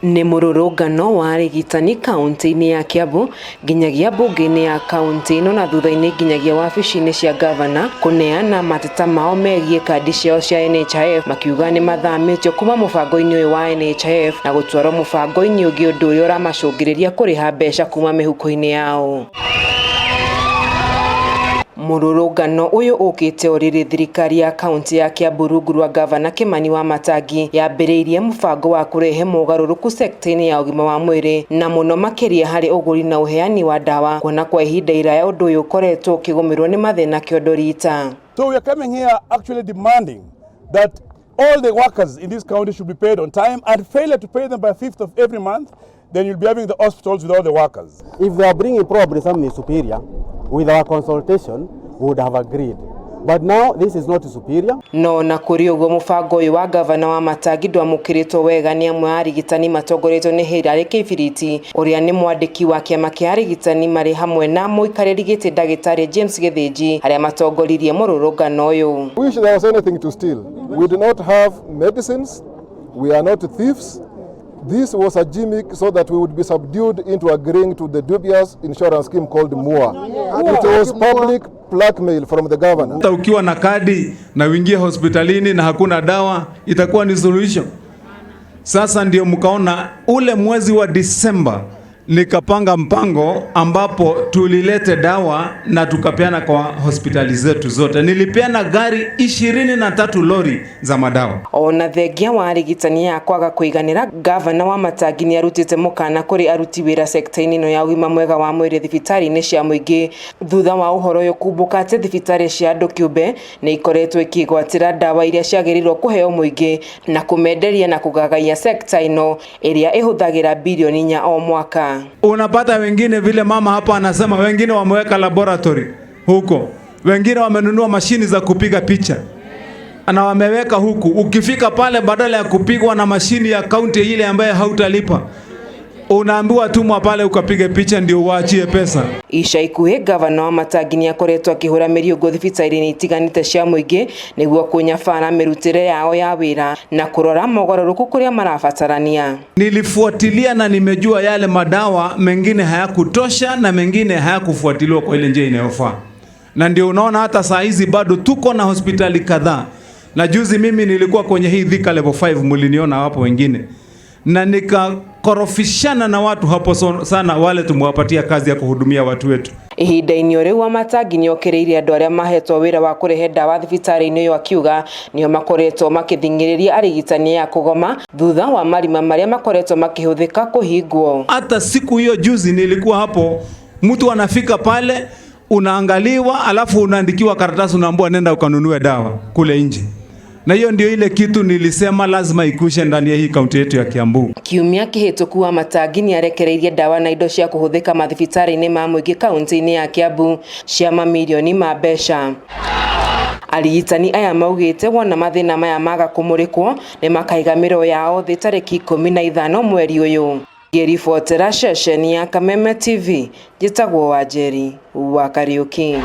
Ni mururungano wa arigitani kaunti-ini ya Kiambu nginyagia bunge-ini ya kaunti ino na thutha-ini nginyagia wabici-ini cia ngabana kuneana mateta mao megie kandi ciao cia NHIF makiuga ni mathamitio kuma mubango-ini uyu wa NHIF na gutwarwo mubango-ini ungi undu uria uramacungiriria kuriha mbeca kuma mihuko-ini yao. Mururungano uyu ukite oriri thirikari ya kaunti ya Kiambu rungu rwa ngabana Kimani Wamatangi yambiriirie mubango wa kurehe mugaruruku sekta-ini ya ugima wa mwiri na muno makiria hari uguri na uheani wa ndawa kuona kwa ihinda iraya undu uyu ukoretwo ukigumirwo ni mathina kiondo rita. So we are coming here actually demanding that all the workers in this county should be paid on time, and failure to pay them by 5th of every month, then you'll be having the hospitals with all the workers. If they are bringing probably something superior, with our consultation, we would have agreed. But now this is not superior. No na kuri ugo mubango uyu wa ngavana Wamatangi ndwamukiritwo wega ni amwe arigitani matongoretwo ni Thirikari kibiriti uria ni mwandiki wa kiama kia arigitani mari hamwe na muikariri giti ndagitari James Githinji aria matongoririe mururungano uyu. We wish there was anything to steal. We do not have medicines. We are not thieves. This was a gimmick so that we would be subdued into agreeing to the dubious insurance scheme called muuru. It was public blackmail from the governor. Hata ukiwa na kadi na uingie hospitalini na hakuna dawa itakuwa ni solution. Sasa ndio mkaona ule mwezi wa Disemba nikapanga mpango ambapo tulilete dawa na tukapeana kwa hospitali zetu zote. Nilipeana gari 23 lori za madawa. Ona thengia wa arigitani ya kwaga kuiganira ngavana Wamatangi ni arutite mukana kuri aruti wira sekta-ini no ya ugima mwega wa mwiri thibitari-ini cia muingi thutha wa uhoro uyu kumbuka ati thibitari cia andu kiumbe ni ikoretwo ikigwatira dawa iria ciagirirwo kuheo muingi na kumenderia na kugagaia sekta ino iria ihuthagira bilioni 4 o mwaka. Unapata wengine vile mama hapa anasema wengine wameweka laboratory huko, wengine wamenunua mashini za kupiga picha na wameweka huku. Ukifika pale badala ya kupigwa na mashini ya kaunti ile ambaye hautalipa, unaambiwa tumwa pale ukapige picha ndio uachie pesa. Ica ikuhi ngavana Wamatangi ni akoretwo akihura miriugo thibitari-ini itiganite cia muingi niguo kunyabara mirutire yao ya wira na kurora mogaruruku kuria marabatarania. Nilifuatilia na nimejua yale madawa mengine hayakutosha na mengine hayakufuatiliwa kwa ile njia inayofaa. Na ndio unaona hata saa hizi bado tuko na hospitali kadhaa. Na juzi mimi nilikuwa kwenye hii Thika level 5 mliniona hapo wengine. Na nikakorofishana na watu hapo sana wale tumwapatia kazi ya kuhudumia watu wetu. Ihinda-ini uri Wamatangi ni okiriirie andu aria mahetwo wira wa kurehe ndawa thibitari-ini uyu akiuga nio makoretwo makithingiriria arigitani ya kugoma thutha wa marima maria makoretwo makihuthika kuhingwo. Hata siku hiyo juzi nilikuwa hapo, mtu anafika pale unaangaliwa alafu unaandikiwa karatasi unaambiwa nenda ukanunue dawa kule nje. Na hiyo ndio ile kitu nilisema lazima ikushe ndani ya hii kaunti yetu ya Kiambu. Kiumia kihituku Wamatangi ni arekereirie ndawa na indo cia kuhuthika mathibitari-ini ma muingi kaunti-ini ya Kiambu cia mamilioni ma mbeca. Arigitani aya maugite wona mathina maya maga kumurikwo ni makaigamiro yao thi tariki 15 mweri uyu. Ngiribotera ceceni ya Kameme TV njitagwo Wanjeri wa Kariuki.